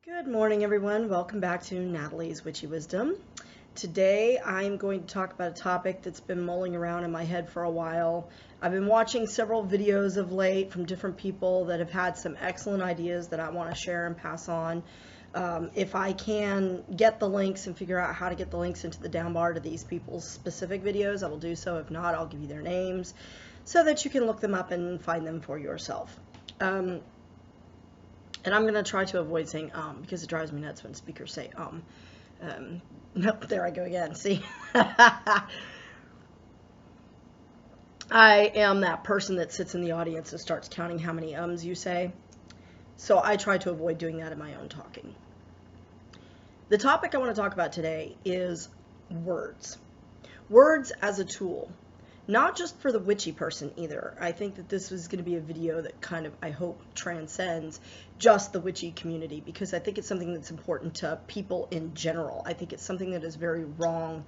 Good morning, everyone. Welcome back to Natalie's Witchy Wisdom. Today, I'm going to talk about a topic that's been mulling around in my head for a while. I've been watching several videos of late from different people that have had some excellent ideas that I want to share and pass on. If I can get the links and figure out how to get the links into the down bar to these people's specific videos, I will do so. If not, I'll give you their names so that you can look them up and find them for yourself. And I'm going to try to avoid saying because it drives me nuts when speakers say Nope, there I go again. See? I am that person that sits in the audience and starts counting how many ums you say. So I try to avoid doing that in my own talking. The topic I want to talk about today is words. Words as a tool. Not just for the witchy person either. I think that this is going to be a video that kind of, I hope, transcends just the witchy community, because I think it's something that's important to people in general. I think it's something that is very wrong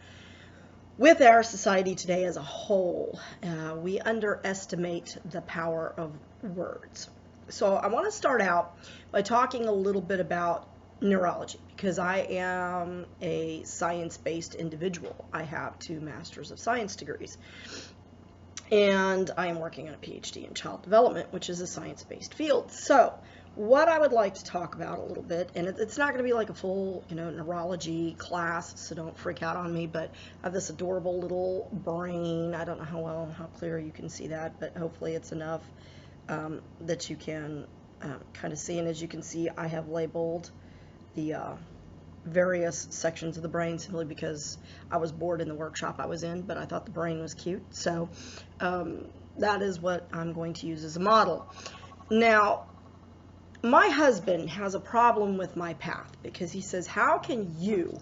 with our society today as a whole. We underestimate the power of words. So I want to start out by talking a little bit about neurology, because I am a science-based individual. I have 2 Masters of Science degrees, and I am working on a PhD in child development, which is a science-based field. So what I would like to talk about a little bit, and it's not going to be like a full, neurology class, so don't freak out on me, but I have this adorable little brain. I don't know how clear you can see that, but hopefully it's enough that you can kind of see. And as you can see, I have labeled the various sections of the brain simply because I was bored in the workshop I was in, but I thought the brain was cute. So that is what I'm going to use as a model. Now, my husband has a problem with my path because he says, how can you,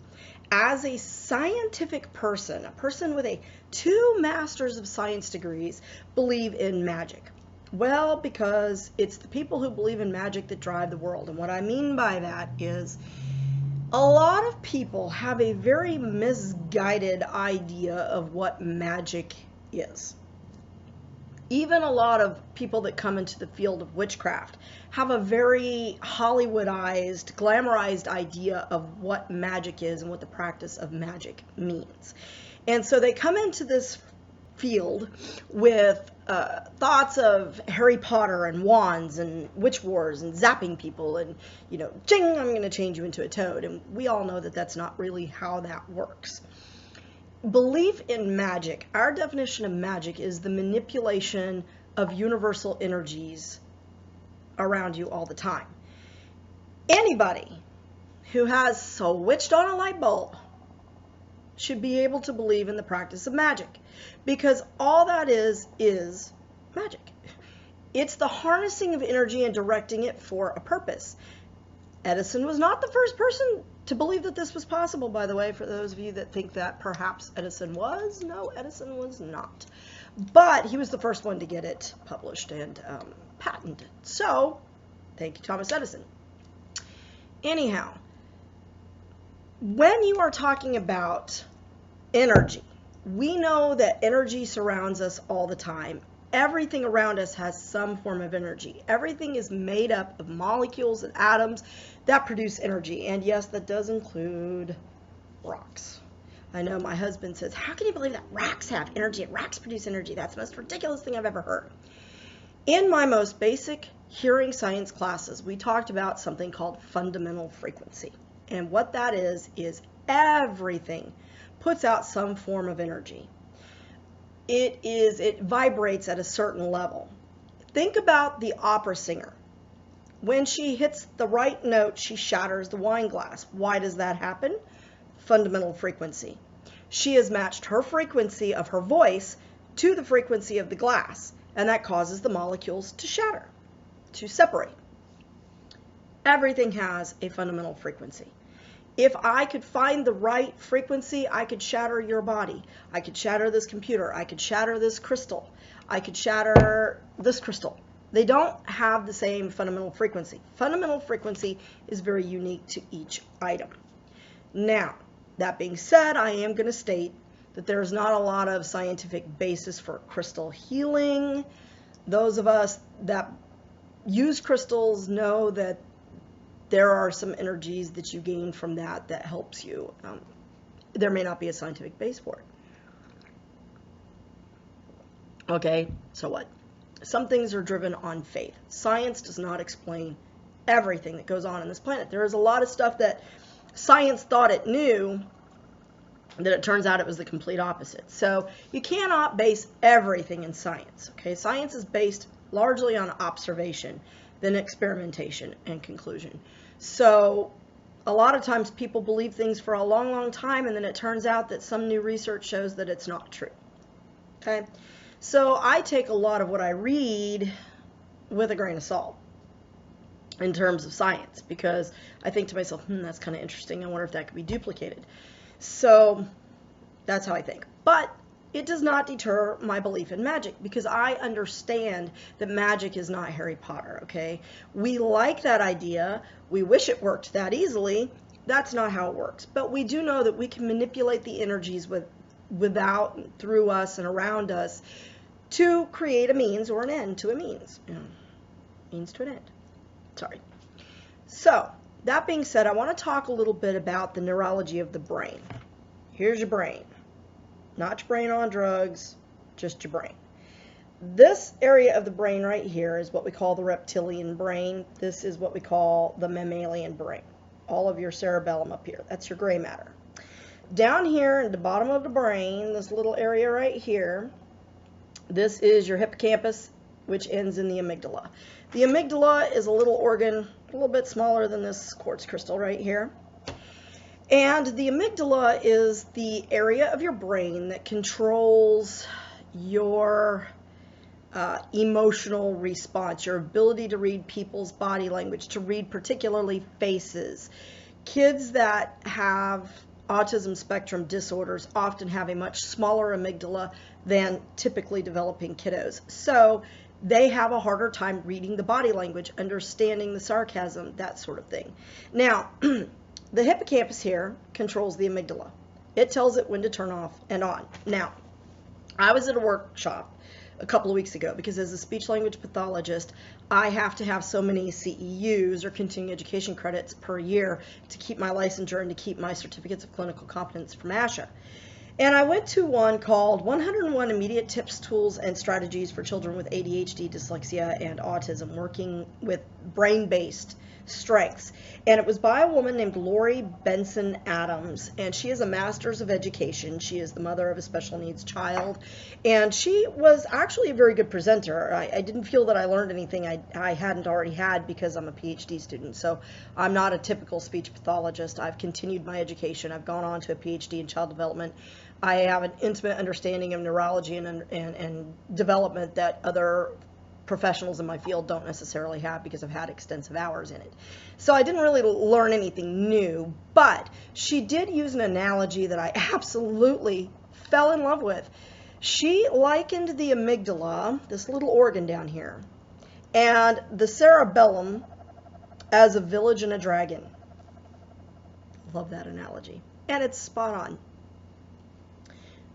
as a scientific person, a person with 2 Masters of Science degrees, believe in magic? Well, because it's the people who believe in magic that drive the world. And what I mean by that is a lot of people have a very misguided idea of what magic is. Even a lot of people that come into the field of witchcraft have a very Hollywoodized, glamorized idea of what magic is and what the practice of magic means. And so they come into this field with thoughts of Harry Potter and wands and witch wars and zapping people and, ching, I'm going to change you into a toad. And we all know that that's not really how that works. Belief in magic, our definition of magic is the manipulation of universal energies around you all the time. Anybody who has switched on a light bulb should be able to believe in the practice of magic, because all that is magic. It's the harnessing of energy and directing it for a purpose. Edison was not the first person to believe that this was possible, by the way, for those of you that think that perhaps Edison was. No, Edison was not. But he was the first one to get it published and patented. So, thank you, Thomas Edison. Anyhow, when you are talking about energy, we know that energy surrounds us all the time. Everything around us has some form of energy. Everything is made up of molecules and atoms that produce energy. And yes, that does include rocks. I know my husband says, how can you believe that rocks have energy and rocks produce energy? That's the most ridiculous thing I've ever heard. In my most basic hearing science classes, we talked about something called fundamental frequency. And what that is everything puts out some form of energy. It vibrates at a certain level. Think about the opera singer. When she hits the right note, she shatters the wine glass. Why does that happen? Fundamental frequency. She has matched her frequency of her voice to the frequency of the glass, and that causes the molecules to shatter, to separate. Everything has a fundamental frequency. If I could find the right frequency, I could shatter your body. I could shatter this computer. I could shatter this crystal. I could shatter this crystal. They don't have the same fundamental frequency. Fundamental frequency is very unique to each item. Now, that being said, I am going to state that there's not a lot of scientific basis for crystal healing. Those of us that use crystals know that there are some energies that you gain from that that helps you. There may not be a scientific base for it. Okay, so what? Some things are driven on faith. Science does not explain everything that goes on this planet. There is a lot of stuff that science thought it knew that it turns out it was the complete opposite. So you cannot base everything in science. Okay, science is based largely on observation, then experimentation and conclusion. So a lot of times people believe things for a long, long time, and then it turns out that some new research shows that it's not true. Okay, so I take a lot of what I read with a grain of salt in terms of science, because I think to myself, that's kind of interesting. I wonder if that could be duplicated. So that's how I think. But it does not deter my belief in magic, because I understand that magic is not Harry Potter, okay? We like that idea. We wish it worked that easily. That's not how it works. But we do know that we can manipulate the energies without, through us, and around us to create a means or an end to a means. Means to an end. Sorry. So, that being said, I want to talk a little bit about the neurology of the brain. Here's your brain. Not your brain on drugs, just your brain. This area of the brain right here is what we call the reptilian brain. This is what we call the mammalian brain. All of your cerebellum up here. That's your gray matter. Down here at the bottom of the brain, this little area right here, this is your hippocampus, which ends in the amygdala. The amygdala is a little organ, a little bit smaller than this quartz crystal right here. And the amygdala is the area of your brain that controls your emotional response, your ability to read people's body language, to read particularly faces. Kids that have autism spectrum disorders often have a much smaller amygdala than typically developing kiddos. So they have a harder time reading the body language, understanding the sarcasm, that sort of thing. Now, the hippocampus here controls the amygdala. It tells it when to turn off and on. Now, I was at a workshop a couple of weeks ago because as a speech language pathologist, I have to have so many CEUs, or continuing education credits, per year to keep my licensure and to keep my certificates of clinical competence from ASHA. And I went to one called 101 Immediate Tips, Tools, and Strategies for Children with ADHD, Dyslexia, and Autism, working with brain-based strengths. And it was by a woman named Lori Benson Adams, and she is a master's of education. She is the mother of a special needs child, and she was actually a very good presenter. I didn't feel that I learned anything I hadn't already had because I'm a PhD student, so I'm not a typical speech pathologist. I've continued my education. I've gone on to a PhD in child development. I have an intimate understanding of neurology and development that other professionals in my field don't necessarily have because I've had extensive hours in it. So I didn't really learn anything new, but she did use an analogy that I absolutely fell in love with. She likened the amygdala, this little organ down here, and the cerebellum as a village and a dragon. Love that analogy. And it's spot on.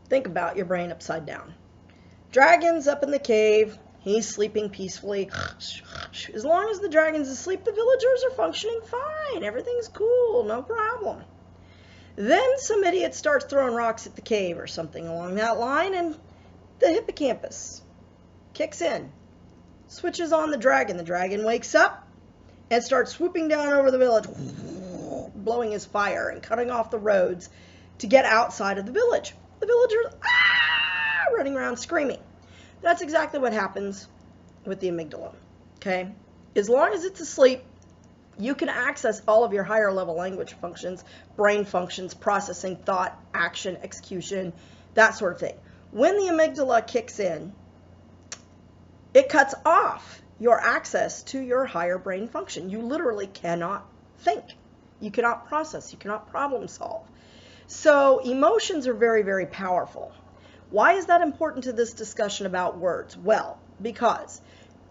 Think about your brain upside down. Dragon's up in the cave. He's sleeping peacefully. As long as the dragon's asleep, the villagers are functioning fine. Everything's cool, no problem. Then some idiot starts throwing rocks at the cave or something along that line, and the hippocampus kicks in, switches on the dragon. The dragon wakes up and starts swooping down over the village, blowing his fire and cutting off the roads to get outside of the village. The villagers running around screaming. That's exactly what happens with the amygdala, okay? As long as it's asleep, you can access all of your higher level language functions, brain functions, processing, thought, action, execution, that sort of thing. When the amygdala kicks in, it cuts off your access to your higher brain function. You literally cannot think. You cannot process. You cannot problem solve. So emotions are very, very powerful. Why is that important to this discussion about words? Well, because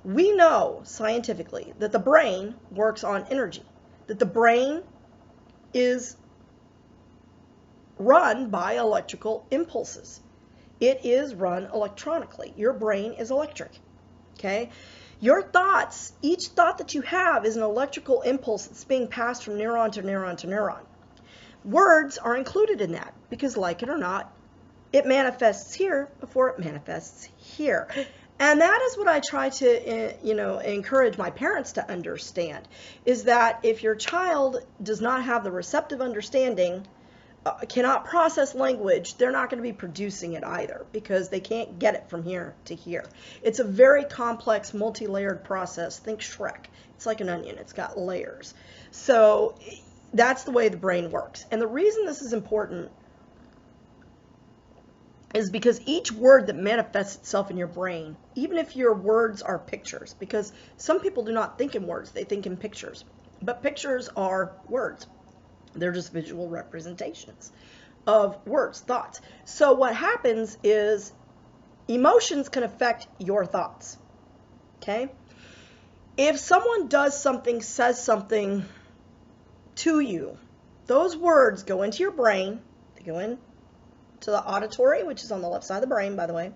we know scientifically that the brain works on energy, that the brain is run by electrical impulses. It is run electronically. Your brain is electric, okay? Your thoughts, each thought that you have is an electrical impulse that's being passed from neuron to neuron to neuron. Words are included in that because, like it or not, it manifests here before it manifests here. And that is what I try to, encourage my parents to understand, is that if your child does not have the receptive understanding, cannot process language, they're not going to be producing it either because they can't get it from here to here. It's a very complex, multi-layered process. Think Shrek. It's like an onion. It's got layers. So that's the way the brain works. And the reason this is important is because each word that manifests itself in your brain, even if your words are pictures, because some people do not think in words, they think in pictures. But pictures are words. They're just visual representations of words, thoughts. So what happens is emotions can affect your thoughts, okay? If someone does something, says something to you, those words go into your brain. They go into the auditory, which is on the left side of the brain, by the way.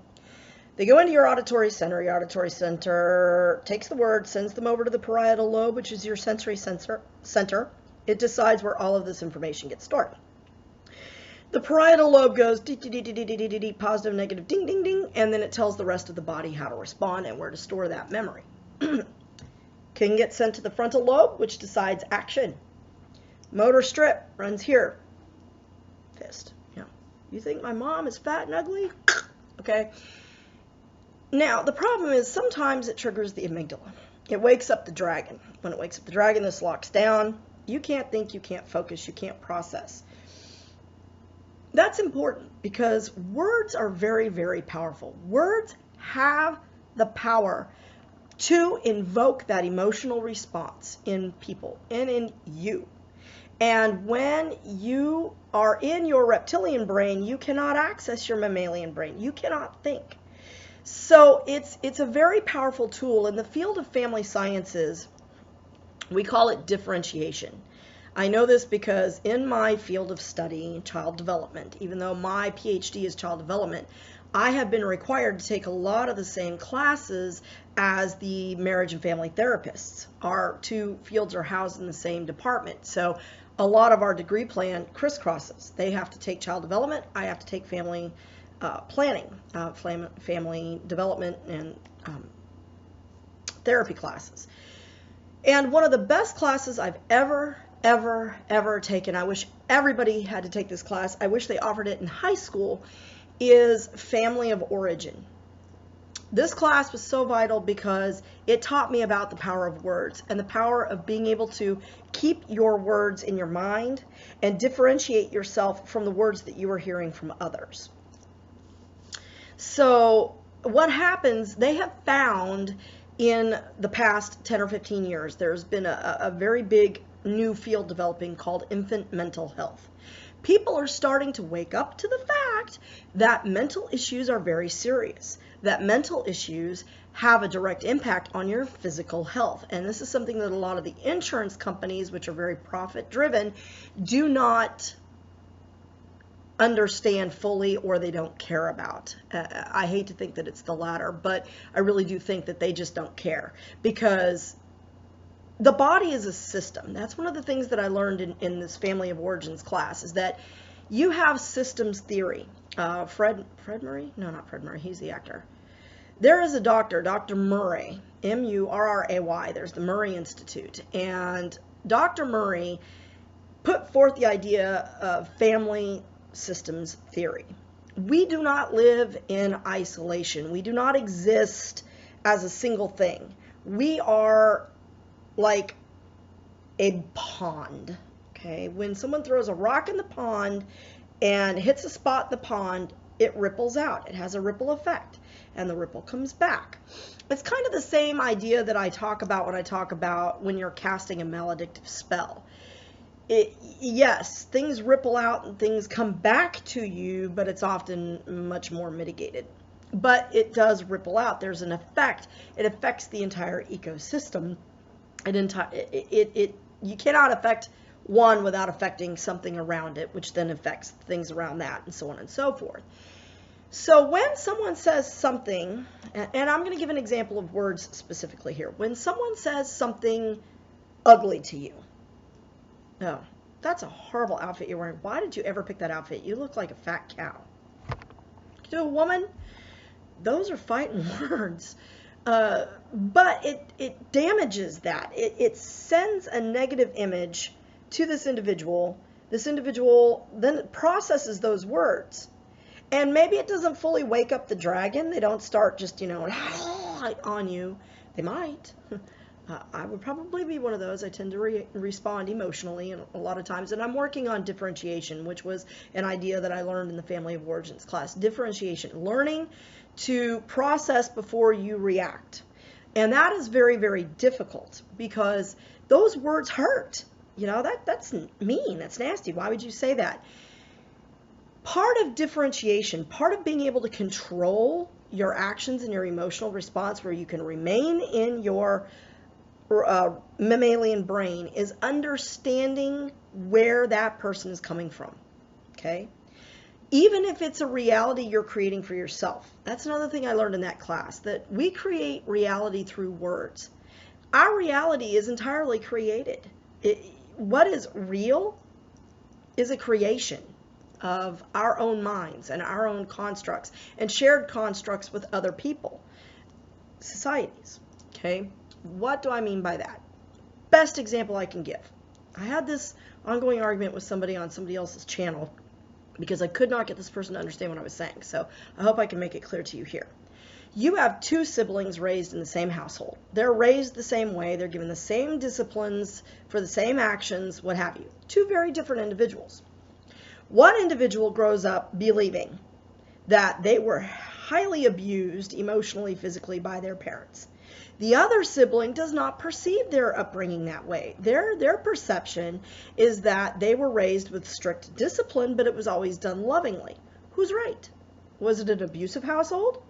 They go into your auditory center. Your auditory center takes the words, sends them over to the parietal lobe, which is your sensory center. It decides where all of this information gets stored. The parietal lobe goes positive, negative, ding, ding, ding, and then it tells the rest of the body how to respond and where to store that memory. Can get sent to the frontal lobe, which decides action. Motor strip runs here. Fist. You think my mom is fat and ugly? Okay. Now, the problem is sometimes it triggers the amygdala. It wakes up the dragon. When it wakes up the dragon, this locks down. You can't think, you can't focus, you can't process. That's important because words are very, very powerful. Words have the power to invoke that emotional response in people and in you. And when you are in your reptilian brain, you cannot access your mammalian brain. You cannot think. So it's a very powerful tool. In the field of family sciences, we call it differentiation. I know this because in my field of study, child development, even though my PhD is child development, I have been required to take a lot of the same classes as the marriage and family therapists. Our two fields are housed in the same department. So a lot of our degree plan crisscrosses. They have to take child development. I have to take family planning, family development, and therapy classes. And one of the best classes I've ever taken, I wish everybody had to take this class, I wish they offered it in high school, is family of origin. This class was so vital because it taught me about the power of words and the power of being able to keep your words in your mind and differentiate yourself from the words that you are hearing from others. So what happens, they have found in the past 10 or 15 years, there's been a very big new field developing called infant mental health. People are starting to wake up to the fact that mental issues are very serious, that mental issues have a direct impact on your physical health. And this is something that a lot of the insurance companies, which are very profit driven, do not understand fully, or they don't care about. I hate to think that it's the latter, but I really do think that they just don't care, because the body is a system. That's one of the things that I learned in this family of origins class, is that you have systems theory. Fred Murray? No, not Fred Murray. He's the actor. There is a doctor, Dr. Murray, M-U-R-R-A-Y. There's the Murray Institute. And Dr. Murray put forth the idea of family systems theory. We do not live in isolation. We do not exist as a single thing. We are like a pond, okay? When someone throws a rock in the pond and hits a spot in the pond, it ripples out. It has a ripple effect, and the ripple comes back. It's kind of the same idea that I talk about when I talk about when you're casting a maledictive spell. Yes, things ripple out and things come back to you, but it's often much more mitigated. But it does ripple out. There's an effect. It affects the entire ecosystem. You cannot affect one without affecting something around it, which then affects things around that, and so on and so forth. So when someone says something, and I'm going to give an example of words specifically here. When someone says something ugly to you, oh, that's a horrible outfit you're wearing. Why did you ever pick that outfit? You look like a fat cow. To a woman, those are fighting words. But it damages that. It sends a negative image to this individual. This individual then processes those words. And maybe it doesn't fully wake up the dragon. They don't start just, on you. They might. I would probably be one of those. I tend to respond emotionally a lot of times. And I'm working on differentiation, which was an idea that I learned in the Family of Origins class. Differentiation, learning to process before you react. And that is very, very difficult because those words hurt. That's mean. That's nasty. Why would you say that? Part of differentiation, part of being able to control your actions and your emotional response where you can remain in your mammalian brain is understanding where that person is coming from, okay? Even if it's a reality you're creating for yourself. That's another thing I learned in that class, that we create reality through words. Our reality is entirely created. What is real is a creation of our own minds and our own constructs and shared constructs with other people, societies, okay? What do I mean by that? Best example I can give. I had this ongoing argument with somebody on somebody else's channel because I could not get this person to understand what I was saying. So I hope I can make it clear to you here. You have two siblings raised in the same household. They're raised the same way. They're given the same disciplines for the same actions, what have you. Two very different individuals. One individual grows up believing that they were highly abused emotionally, physically by their parents. The other sibling does not perceive their upbringing that way. Their perception is that they were raised with strict discipline, but it was always done lovingly. Who's right? Was it an abusive household?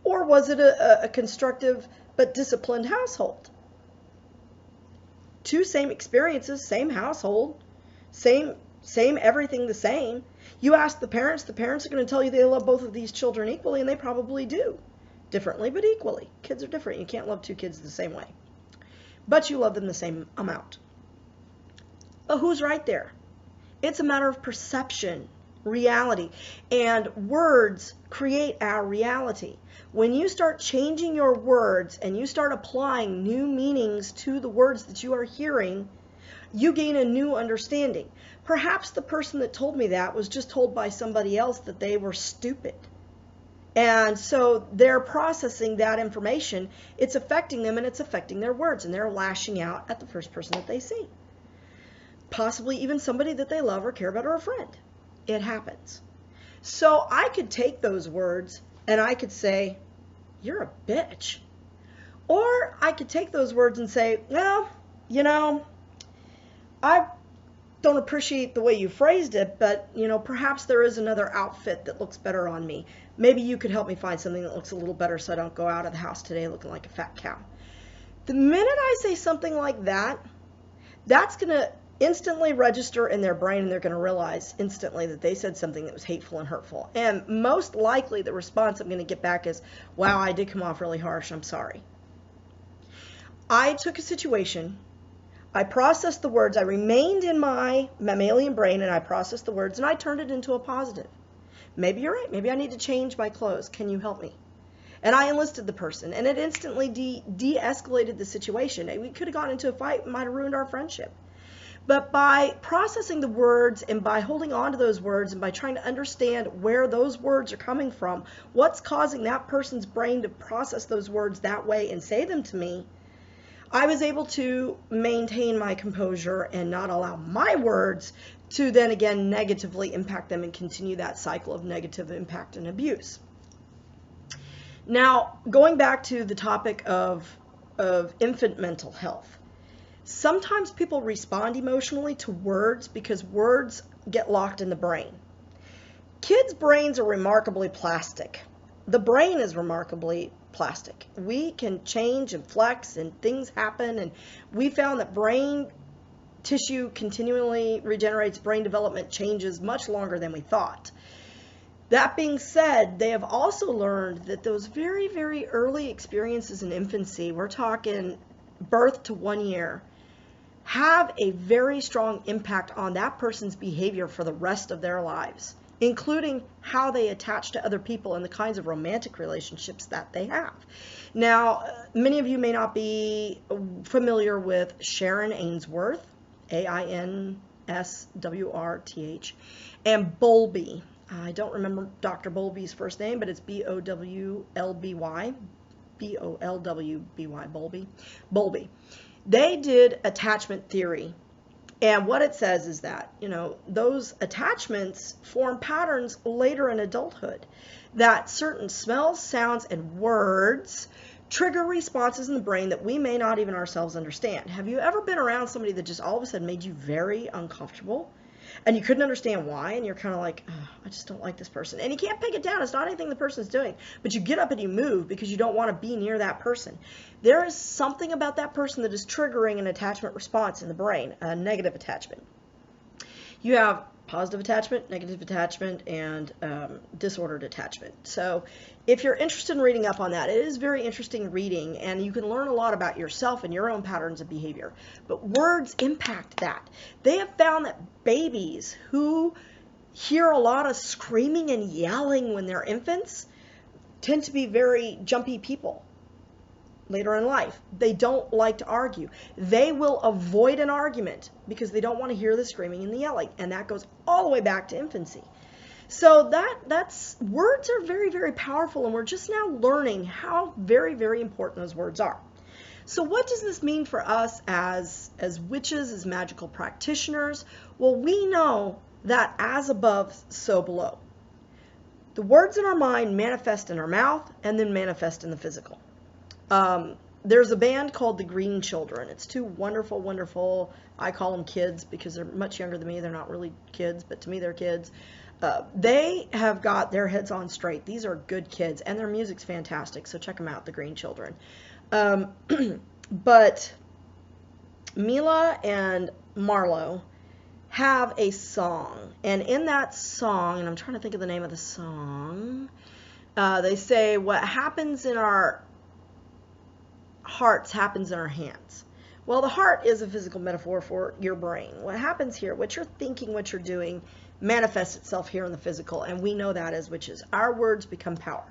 Or was it a constructive but disciplined household? Two same experiences, same household, same everything the same. You ask the parents are going to tell you they love both of these children equally, and they probably do. Differently, but equally. Kids are different. You can't love two kids the same way. But you love them the same amount. But who's right there? It's a matter of perception, reality. And words create our reality. When you start changing your words and you start applying new meanings to the words that you are hearing, you gain a new understanding. Perhaps the person that told me that was just told by somebody else that they were stupid. And so they're processing that information. It's affecting them and it's affecting their words. And they're lashing out at the first person that they see. Possibly even somebody that they love or care about or a friend. It happens. So I could take those words and I could say, you're a bitch. Or I could take those words and say, well, I don't appreciate the way you phrased it, but, perhaps there is another outfit that looks better on me. Maybe you could help me find something that looks a little better so I don't go out of the house today looking like a fat cow. The minute I say something like that, that's going to instantly register in their brain, and they're going to realize instantly that they said something that was hateful and hurtful. And most likely the response I'm going to get back is, wow, I did come off really harsh. I'm sorry. I took a situation, I processed the words, I remained in my mammalian brain, and I processed the words, and I turned it into a positive. Maybe you're right. Maybe I need to change my clothes. Can you help me? And I enlisted the person, and it instantly de-escalated the situation. We could have gotten into a fight. It might have ruined our friendship. But by processing the words and by holding on to those words and by trying to understand where those words are coming from, what's causing that person's brain to process those words that way and say them to me, I was able to maintain my composure and not allow my words to then again negatively impact them and continue that cycle of negative impact and abuse. Now, going back to the topic of infant mental health, sometimes people respond emotionally to words because words get locked in the brain. Kids' brains are remarkably plastic. The brain is remarkably plastic. We can change and flex and things happen, and we found that brain tissue continually regenerates, brain development changes much longer than we thought. That being said, they have also learned that those very, very early experiences in infancy, we're talking birth to 1 year, have a very strong impact on that person's behavior for the rest of their lives, including how they attach to other people and the kinds of romantic relationships that they have. Now, many of you may not be familiar with Sharon Ainsworth, Ainswrth, and Bowlby. I don't remember Dr. Bowlby's first name, but it's Bowlby, Bowlby, Bowlby. They did attachment theory. And what it says is that, those attachments form patterns later in adulthood, that certain smells, sounds, and words trigger responses in the brain that we may not even ourselves understand. Have you ever been around somebody that just all of a sudden made you very uncomfortable? And you couldn't understand why, and you're kind of like, oh, I just don't like this person. And you can't peg it down. It's not anything the person's doing. But you get up and you move because you don't want to be near that person. There is something about that person that is triggering an attachment response in the brain, a negative attachment. You have positive attachment, negative attachment, and disordered attachment. So if you're interested in reading up on that, it is very interesting reading, and you can learn a lot about yourself and your own patterns of behavior. But words impact that. They have found that babies who hear a lot of screaming and yelling when they're infants tend to be very jumpy people later in life. They don't like to argue. They will avoid an argument because they don't want to hear the screaming and the yelling, and that goes all the way back to infancy. So that's words are very, very powerful, and we're just now learning how very, very important those words are. So what does this mean for us as witches, as magical practitioners? Well, we know that as above, so below. The words in our mind manifest in our mouth and then manifest in the physical. There's a band called the Green Children. It's two wonderful, wonderful, I call them kids because they're much younger than me. They're not really kids, but to me they're kids. They have got their heads on straight. These are good kids, and their music's fantastic, so check them out, the Green Children. But Mila and Marlo have a song, and in that song, and I'm trying to think of the name of the song, they say, what happens in our hearts happens in our hands. Well, the heart is a physical metaphor for your brain. What happens here, what you're thinking, what you're doing, manifests itself here in the physical, and we know that as witches. Our words become power.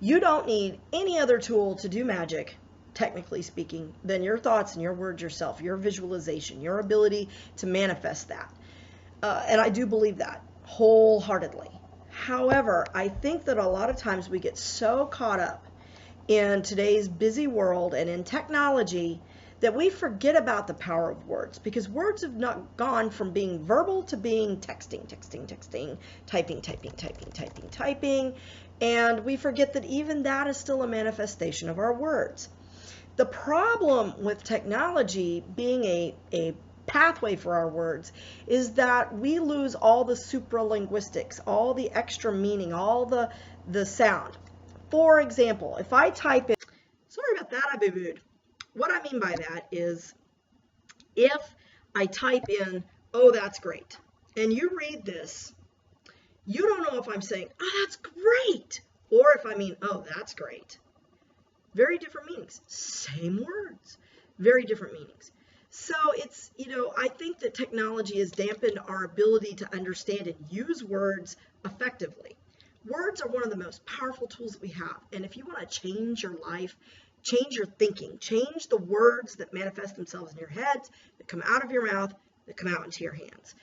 You don't need any other tool to do magic, technically speaking, than your thoughts and your words yourself, your visualization, your ability to manifest that. And I do believe that wholeheartedly. However, I think that a lot of times we get so caught up in today's busy world and in technology that we forget about the power of words, because words have not gone from being verbal to being texting, typing, and we forget that even that is still a manifestation of our words. The problem with technology being a pathway for our words is that we lose all the supralinguistics, all the extra meaning, all the sound. For example, if I type in, sorry about that, I boo-booed. What I mean by that is if I type in, oh, that's great, and you read this, you don't know if I'm saying, oh, that's great, or if I mean, oh, that's great. Very different meanings. Same words, very different meanings. So it's, I think that technology has dampened our ability to understand and use words effectively. Words are one of the most powerful tools that we have. And if you want to change your life, change your thinking, change the words that manifest themselves in your head, that come out of your mouth, that come out into your hands.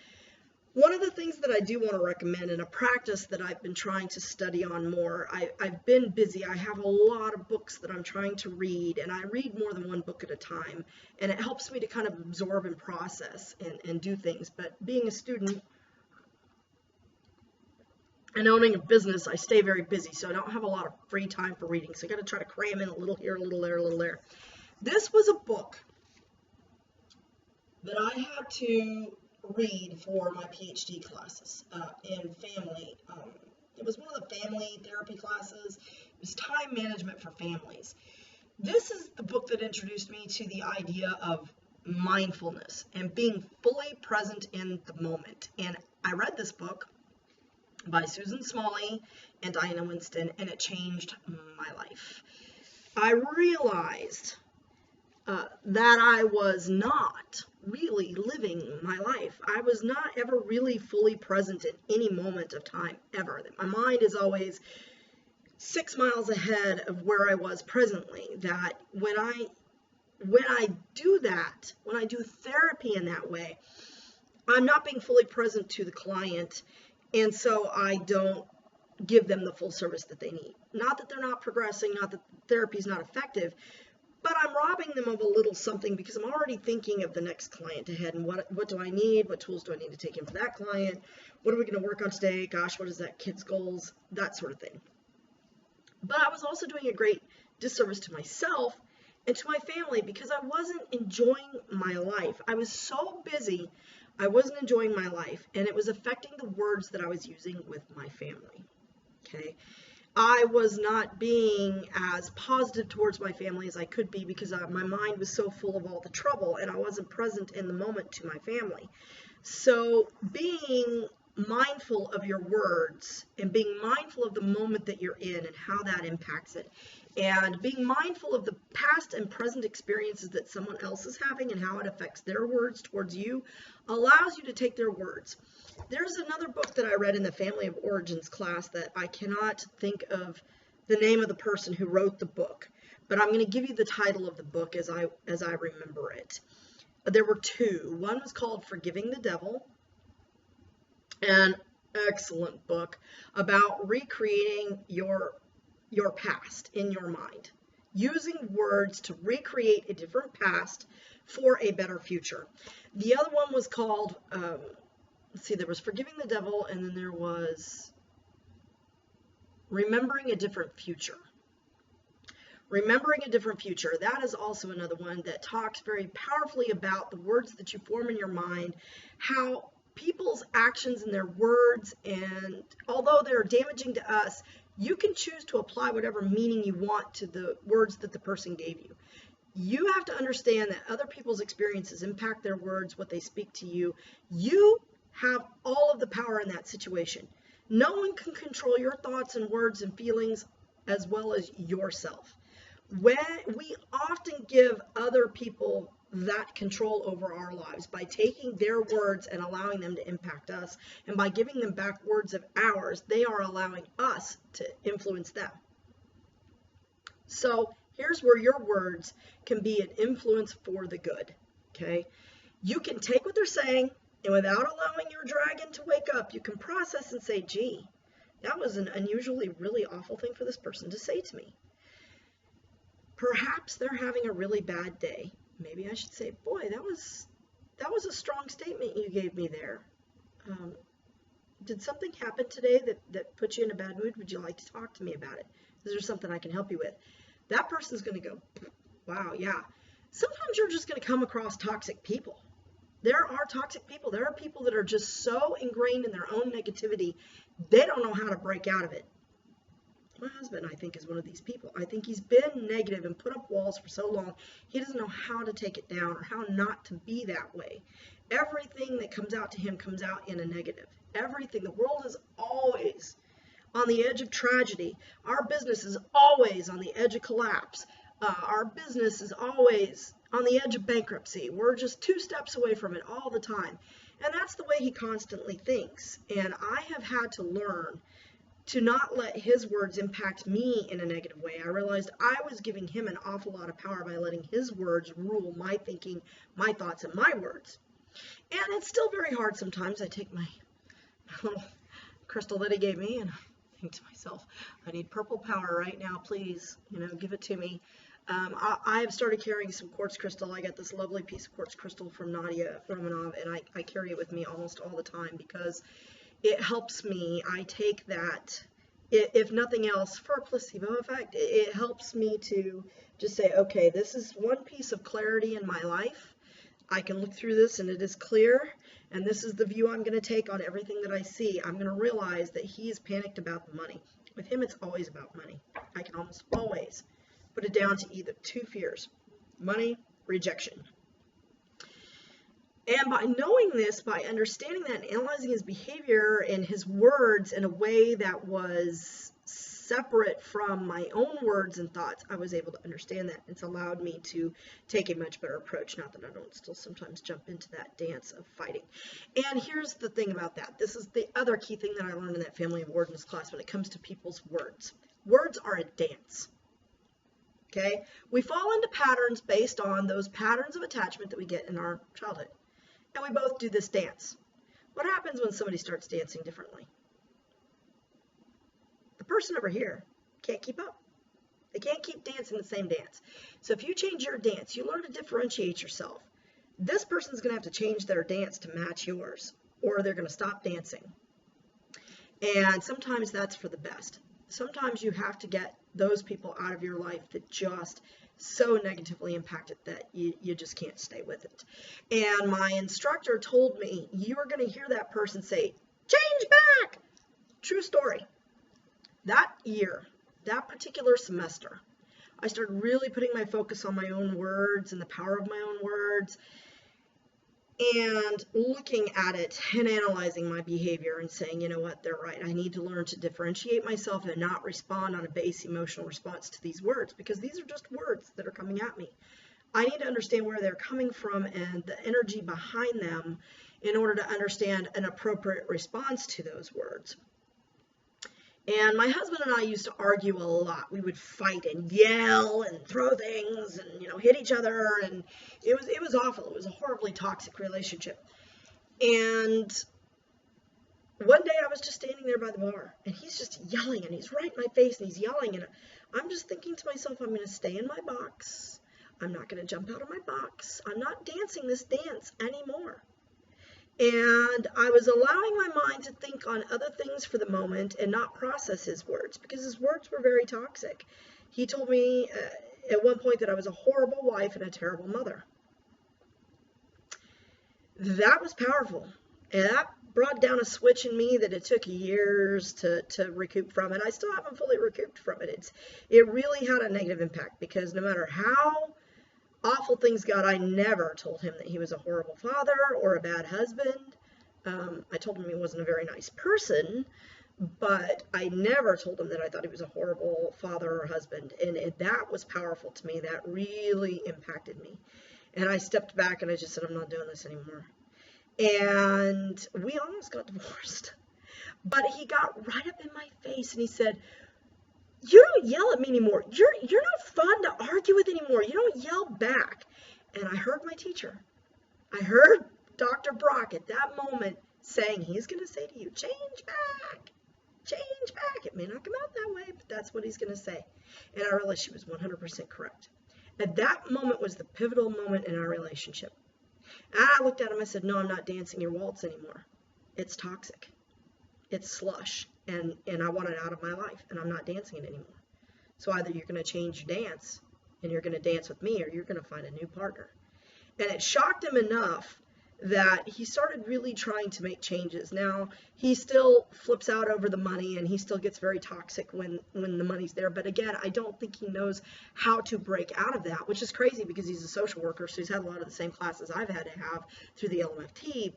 One of the things that I do want to recommend, and a practice that I've been trying to study on more, I've been busy. I have a lot of books that I'm trying to read, and I read more than one book at a time. And it helps me to kind of absorb and process and do things. But being a student and owning a business, I stay very busy, so I don't have a lot of free time for reading. So I got to try to cram in a little here, a little there, a little there. This was a book that I had to read for my PhD classes in family. It was one of the family therapy classes. It was time management for families. This is the book that introduced me to the idea of mindfulness and being fully present in the moment. And I read this book, by Susan Smalley and Diana Winston, and it changed my life. I realized that I was not really living my life. I was not ever really fully present in any moment of time, ever. My mind is always 6 miles ahead of where I was presently. That when I do that, when I do therapy in that way, I'm not being fully present to the client, and so I don't give them the full service that they need. Not that they're not progressing, not that therapy is not effective, but I'm robbing them of a little something because I'm already thinking of the next client ahead and what do I need? What tools do I need to take in for that client? What are we going to work on today? Gosh, what is that kid's goals? That sort of thing. But I was also doing a great disservice to myself and to my family because I wasn't enjoying my life. I was so busy, I wasn't enjoying my life, and it was affecting the words that I was using with my family. Okay. I was not being as positive towards my family as I could be because my mind was so full of all the trouble and I wasn't present in the moment to my family. So being mindful of your words and being mindful of the moment that you're in and how that impacts it, and being mindful of the past and present experiences that someone else is having and how it affects their words towards you, allows you to take their words. There's another book that I read in the Family of Origins class that I cannot think of the name of the person who wrote the book, but I'm going to give you the title of the book as I remember it. There were two. One was called Forgiving the Devil, an excellent book about recreating your past in your mind, using words to recreate a different past for a better future. The other one was called, let's see, there was Forgiving the Devil, and then there was Remembering a Different Future. Remembering a Different Future. That is also another one that talks very powerfully about the words that you form in your mind, how people's actions and their words, and although they're damaging to us, you can choose to apply whatever meaning you want to the words that the person gave you. You have to understand that other people's experiences impact their words, what they speak to you. You have all of the power in that situation. No one can control your thoughts and words and feelings as well as yourself. When we often give other people that control over our lives by taking their words and allowing them to impact us, and by giving them back words of ours, they are allowing us to influence them. So here's where your words can be an influence for the good. Okay, you can take what they're saying, and without allowing your dragon to wake up, you can process and say, gee, that was an unusually really awful thing for this person to say to me. Perhaps they're having a really bad day. Maybe I should say, boy, that was a strong statement you gave me there. Did something happen today that put you in a bad mood? Would you like to talk to me about it? Is there something I can help you with? That person's going to go, wow, yeah. Sometimes you're just going to come across toxic people. There are toxic people. There are people that are just so ingrained in their own negativity, they don't know how to break out of it. My husband, I think, is one of these people. I think he's been negative and put up walls for so long, he doesn't know how to take it down or how not to be that way. Everything that comes out to him comes out in a negative. Everything. The world is always on the edge of tragedy. Our business is always on the edge of collapse. Our business is always on the edge of bankruptcy. We're just 2 steps away from it all the time. And that's the way he constantly thinks. And I have had to learn to not let his words impact me in a negative way. I realized I was giving him an awful lot of power by letting his words rule my thinking, my thoughts, and my words. And it's still very hard sometimes. I take my little crystal that he gave me and I think to myself, I need purple power right now, please, give it to me. I have started carrying some quartz crystal. I got this lovely piece of quartz crystal from Nadia Romanov, and I carry it with me almost all the time because it helps me. I take that, if nothing else, for a placebo effect. It helps me to just say, okay, this is one piece of clarity in my life. I can look through this and it is clear, and this is the view I'm going to take on everything that I see. I'm going to realize that he's panicked about the money. With him, it's always about money. I can almost always put it down to either 2 fears: money, rejection. And by knowing this, by understanding that and analyzing his behavior and his words in a way that was separate from my own words and thoughts, I was able to understand that. It's allowed me to take a much better approach. Not that I don't still sometimes jump into that dance of fighting. And here's the thing about that. This is the other key thing that I learned in that family of wordness class when it comes to people's words. Words are a dance. Okay? We fall into patterns based on those patterns of attachment that we get in our childhood. And we both do this dance. What happens when somebody starts dancing differently? The person over here can't keep up. They can't keep dancing the same dance. So if you change your dance, you learn to differentiate yourself. This person's going to have to change their dance to match yours, or they're going to stop dancing. And sometimes that's for the best. Sometimes you have to get those people out of your life that just so negatively impacted that you just can't stay with it. And my instructor told me, you are going to hear that person say, change back. True story. That year, that particular semester, I started really putting my focus on my own words and the power of my own words, and looking at it and analyzing my behavior and saying, you know what, they're right. I need to learn to differentiate myself and not respond on a base emotional response to these words, because these are just words that are coming at me. I need to understand where they're coming from and the energy behind them in order to understand an appropriate response to those words. And my husband and I used to argue a lot. We would fight and yell and throw things and, hit each other. And it was awful. It was a horribly toxic relationship. And one day I was just standing there by the bar, and he's just yelling, and he's right in my face, and he's yelling. And I'm just thinking to myself, I'm going to stay in my box. I'm not going to jump out of my box. I'm not dancing this dance anymore. And I was allowing my mind to think on other things for the moment and not process his words, because his words were very toxic. He told me at one point that I was a horrible wife and a terrible mother. That was powerful. And that brought down a switch in me that it took years to recoup from. And I still haven't fully recouped from it. It really had a negative impact, because no matter how awful things got, I never told him that he was a horrible father or a bad husband. I told him he wasn't a very nice person, but I never told him that I thought he was a horrible father or husband. And that was powerful to me. That really impacted me. And I stepped back and I just said, I'm not doing this anymore. And we almost got divorced. But he got right up in my face and he said, you don't yell at me anymore. You're not fun to argue with anymore. You don't yell back. And I heard my teacher. I heard Dr. Brock at that moment saying, he's going to say to you, change back. Change back. It may not come out that way, but that's what he's going to say. And I realized she was 100% correct. And that moment was the pivotal moment in our relationship. And I looked at him and I said, no, I'm not dancing your waltz anymore. It's toxic. It's slush. And I want it out of my life, and I'm not dancing it anymore. So either you're going to change your dance, and you're going to dance with me, or you're going to find a new partner. And it shocked him enough that he started really trying to make changes. Now, he still flips out over the money, and he still gets very toxic when the money's there. But again, I don't think he knows how to break out of that, which is crazy because he's a social worker, so he's had a lot of the same classes I've had to have through the LMFT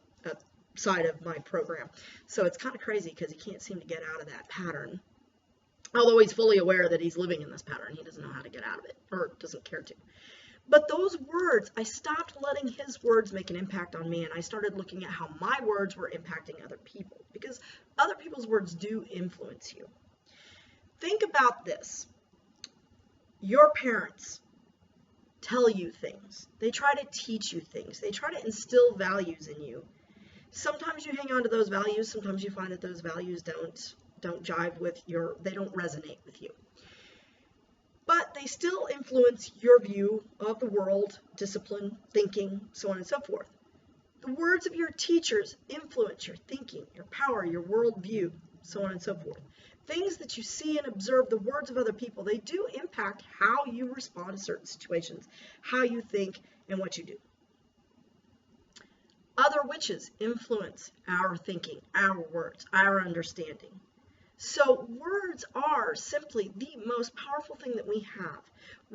side of my program. So it's kind of crazy because he can't seem to get out of that pattern. Although he's fully aware that he's living in this pattern. He doesn't know how to get out of it, or doesn't care to. But those words, I stopped letting his words make an impact on me, and I started looking at how my words were impacting other people, because other people's words do influence you. Think about this. Your parents tell you things. They try to teach you things. They try to instill values in you. Sometimes you hang on to those values. Sometimes you find that those values don't jive with they don't resonate with you. But they still influence your view of the world, discipline, thinking, so on and so forth. The words of your teachers influence your thinking, your power, your worldview, so on and so forth. Things that you see and observe, the words of other people, they do impact how you respond to certain situations, how you think, and what you do. Other witches influence our thinking, our words, our understanding. So words are simply the most powerful thing that we have.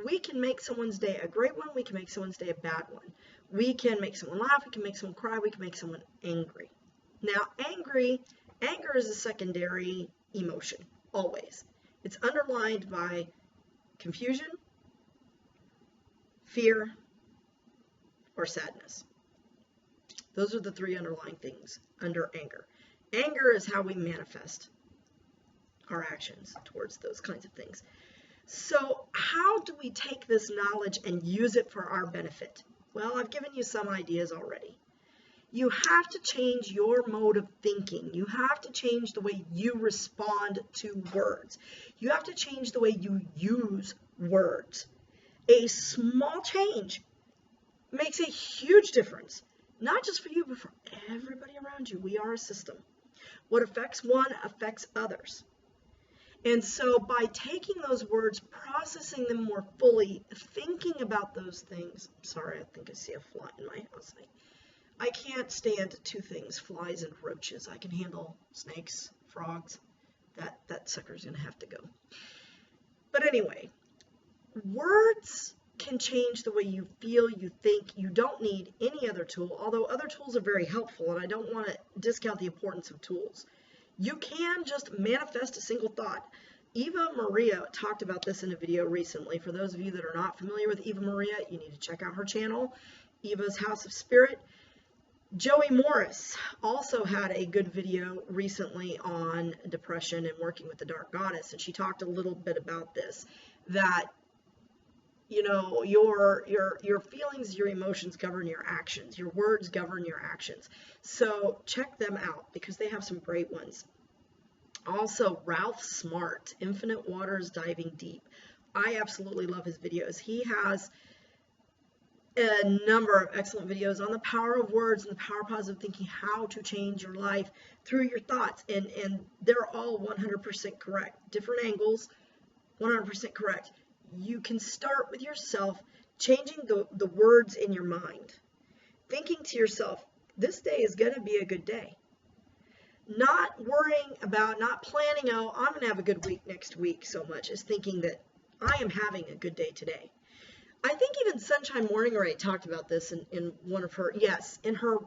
We can make someone's day a great one. We can make someone's day a bad one. We can make someone laugh. We can make someone cry. We can make someone angry. Now, anger is a secondary emotion, always. It's underlined by confusion, fear, or sadness. Those are the three underlying things under anger. Anger is how we manifest our actions towards those kinds of things. So how do we take this knowledge and use it for our benefit? Well, I've given you some ideas already. You have to change your mode of thinking. You have to change the way you respond to words. You have to change the way you use words. A small change makes a huge difference, not just for you, but for everybody around you. We are a system. What affects one affects others. And so by taking those words, processing them more fully, thinking about those things. Sorry, I think I see a fly in my house. I can't stand two things, flies and roaches. I can handle snakes, frogs. That sucker's going to have to go. But anyway, words can change the way you feel, you think. You don't need any other tool, although other tools are very helpful, and I don't want to discount the importance of tools. You can just manifest a single thought. Eva Maria talked about this in a video recently. For those of you that are not familiar with Eva Maria, you need to check out her channel, Eva's House of Spirit. Joey Morris also had a good video recently on depression and working with the dark goddess, and she talked a little bit about this, that you know, your feelings, your emotions govern your actions. Your words govern your actions. So check them out because they have some great ones. Also, Ralph Smart, Infinite Waters Diving Deep. I absolutely love his videos. He has a number of excellent videos on the power of words and the power of positive thinking, how to change your life through your thoughts. And they're all 100% correct. Different angles, 100% correct. You can start with yourself, changing the words in your mind. Thinking to yourself, this day is going to be a good day. Not worrying about, not planning, oh, I'm going to have a good week next week so much as thinking that I am having a good day today. I think even Sunshine Morning Ray talked about this in one of her, in her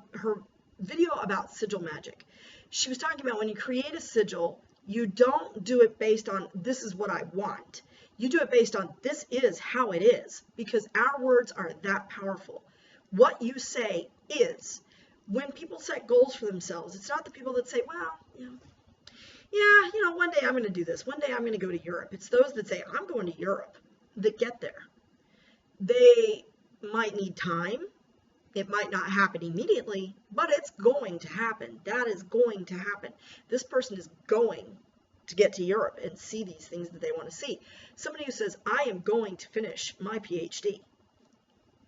video about sigil magic. She was talking about when you create a sigil, you don't do it based on this is what I want. You do it based on this is how it is, because our words are that powerful. What you say is. When people set goals for themselves, it's not the people that say, well, one day I'm going to do this. One day I'm going to go to Europe. It's those that say, I'm going to Europe, that get there. They might need time. It might not happen immediately, but it's going to happen. That is going to happen. This person is going to get to Europe and see these things that they want to see. Somebody who says, I am going to finish my PhD.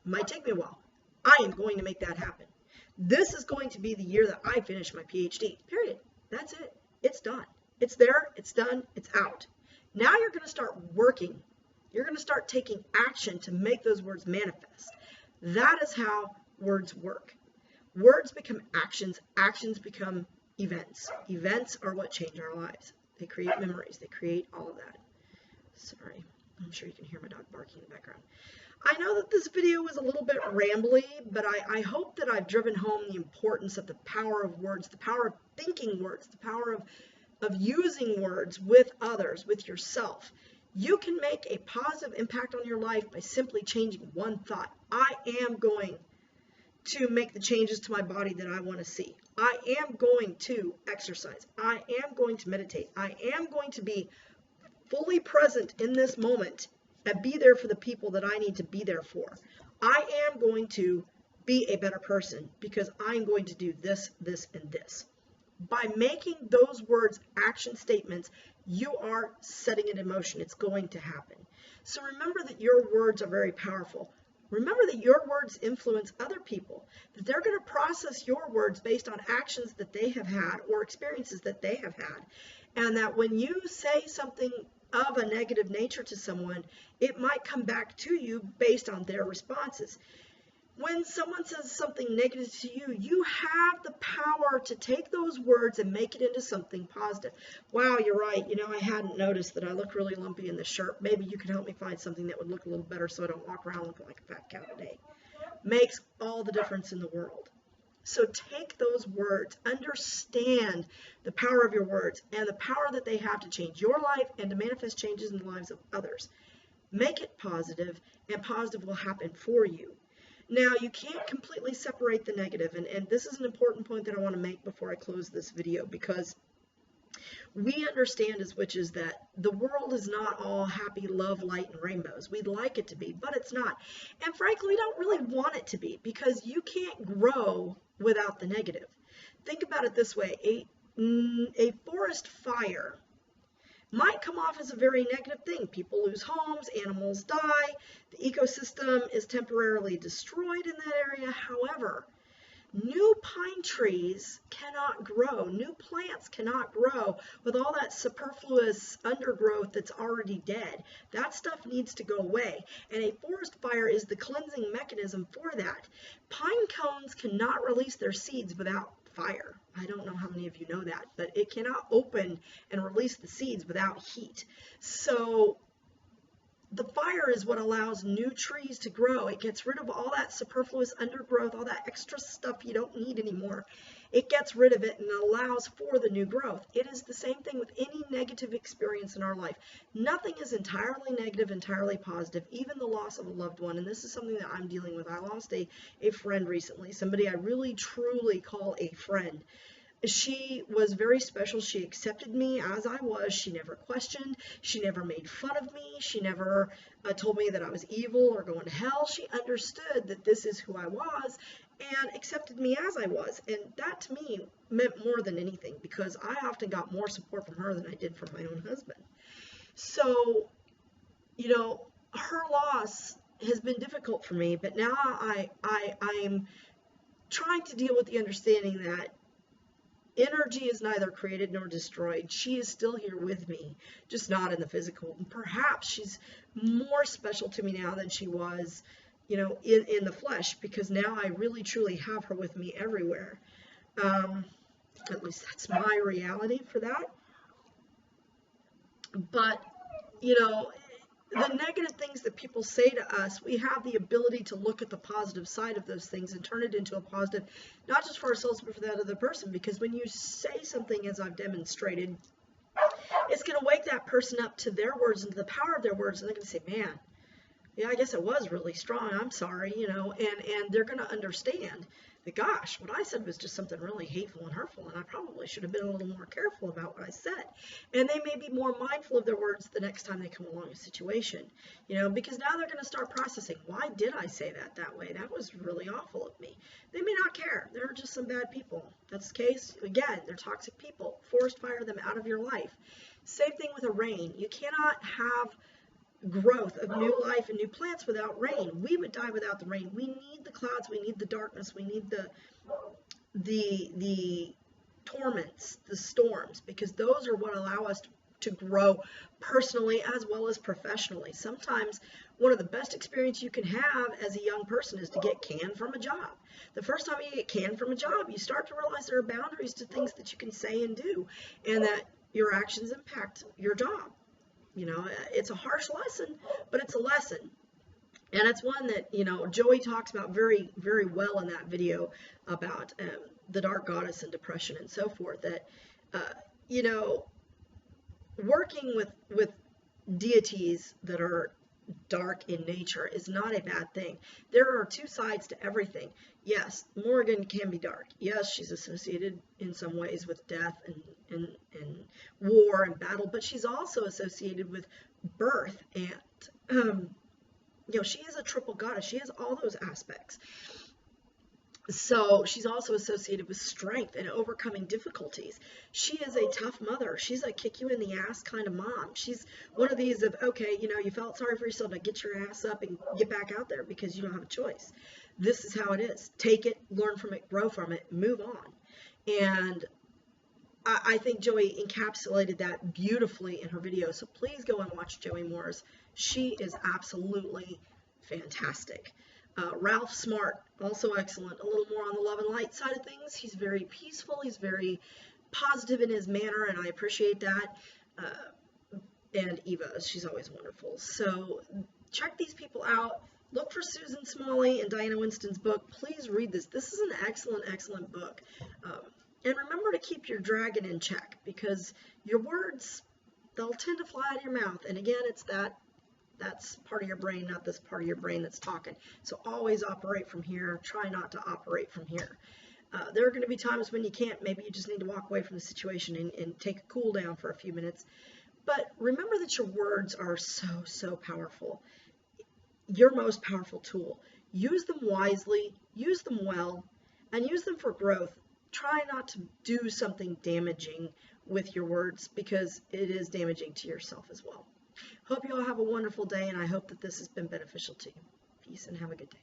Might take me a while. I am going to make that happen. This is going to be the year that I finish my PhD. Period. That's it. It's done. It's there. It's done. It's out. Now you're going to start working. You're going to start taking action to make those words manifest. That is how words work. Words become actions. Actions become events. Events are what change our lives. They create memories. They create all of that. Sorry. I'm sure you can hear my dog barking in the background. I know that this video was a little bit rambly, but I hope that I've driven home the importance of the power of words, the power of thinking words, the power of using words with others, with yourself. You can make a positive impact on your life by simply changing one thought. I am going to make the changes to my body that I want to see. I am going to exercise. I am going to meditate. I am going to be fully present in this moment and be there for the people that I need to be there for. I am going to be a better person because I'm going to do this, this, and this. By making those words action statements, you are setting it in motion. It's going to happen. So remember that your words are very powerful. Remember that your words influence other people, that they're going to process your words based on actions that they have had or experiences that they have had. And that when you say something of a negative nature to someone, it might come back to you based on their responses. When someone says something negative to you, you have the power to take those words and make it into something positive. Wow, you're right. You know, I hadn't noticed that I look really lumpy in this shirt. Maybe you can help me find something that would look a little better so I don't walk around looking like a fat cow today. Makes all the difference in the world. So take those words, understand the power of your words and the power that they have to change your life and to manifest changes in the lives of others. Make it positive, and positive will happen for you. Now, you can't completely separate the negative, and this is an important point that I want to make before I close this video, because we understand as witches that the world is not all happy, love, light, and rainbows. We'd like it to be, but it's not. And frankly, we don't really want it to be, because you can't grow without the negative. Think about it this way. A forest fire might come off as a very negative thing. People lose homes, animals die, the ecosystem is temporarily destroyed in that area. However, new pine trees cannot grow, new plants cannot grow with all that superfluous undergrowth that's already dead. That stuff needs to go away, and a forest fire is the cleansing mechanism for that. Pine cones cannot release their seeds without fire. I don't know how many of you know that, but it cannot open and release the seeds without heat. So the fire is what allows new trees to grow. It gets rid of all that superfluous undergrowth, all that extra stuff you don't need anymore. It gets rid of it and allows for the new growth. It is the same thing with any negative experience in our life. Nothing is entirely negative, entirely positive, even the loss of a loved one. And this is something that I'm dealing with. I lost a friend recently, somebody I really truly call a friend. She was very special. She accepted me as I was. She never questioned. She never made fun of me. She never told me that I was evil or going to hell. She understood that this is who I was and accepted me as I was. And that to me meant more than anything, because I often got more support from her than I did from my own husband. So, you know, her loss has been difficult for me, but now I'm trying to deal with the understanding that energy is neither created nor destroyed. She is still here with me, just not in the physical. And perhaps she's more special to me now than she was, you know, in the flesh, because now I really truly have her with me everywhere. At least that's my reality for that. But, you know, the negative things that people say to us, we have the ability to look at the positive side of those things and turn it into a positive, not just for ourselves, but for that other person. Because when you say something, as I've demonstrated, it's going to wake that person up to their words and to the power of their words. And they're going to say, man, yeah, I guess it was really strong. I'm sorry, you know, and they're going to understand that, gosh, what I said was just something really hateful and hurtful, and I probably should have been a little more careful about what I said. And they may be more mindful of their words the next time they come along a situation, you know, because now they're going to start processing, why did I say that way? That was really awful of me. They may not care. They're just some bad people. That's the case. Again, they're toxic people. Forest fire them out of your life. Same thing with a rain. You cannot have growth of new life and new plants without rain. We would die without the rain. We need the clouds, we need the darkness, we need the torments, the storms, because those are what allow us to grow personally as well as professionally. Sometimes one of the best experiences you can have as a young person is to get canned from a job. The first time you get canned from a job, you start to realize there are boundaries to things that you can say and do, and that your actions impact your job. You know, it's a harsh lesson, but it's a lesson. And it's one that, you know, Joey talks about very, very well in that video about the dark goddess and depression and so forth. That, you know, working with deities that are dark in nature is not a bad thing. There are two sides to everything. Yes, Morrigan can be dark. Yes, she's associated in some ways with death and war and battle, but she's also associated with birth and, you know, she is a triple goddess. She has all those aspects. So she's also associated with strength and overcoming difficulties. She is a tough mother. She's a kick you in the ass kind of mom. She's one of these of, okay, you know, you felt sorry for yourself, now get your ass up and get back out there because you don't have a choice. This is how it is. Take it, learn from it, grow from it, move on. And I think Joey encapsulated that beautifully in her video. So please go and watch Joey Moore's. She is absolutely fantastic. Ralph Smart, also excellent. A little more on the love and light side of things. He's very peaceful. He's very positive in his manner, and I appreciate that. And Eva, she's always wonderful. So check these people out. Look for Susan Smalley and Diana Winston's book. Please read this. This is an excellent, excellent book. And remember to keep your dragon in check, because your words, they'll tend to fly out of your mouth. And again, it's that's part of your brain, not this part of your brain that's talking. So always operate from here. Try not to operate from here. There are going to be times when you can't. Maybe you just need to walk away from the situation and take a cool down for a few minutes. But remember that your words are so, so powerful. Your most powerful tool. Use them wisely, use them well, and use them for growth. Try not to do something damaging with your words, because it is damaging to yourself as well. Hope you all have a wonderful day, and I hope that this has been beneficial to you. Peace and have a good day.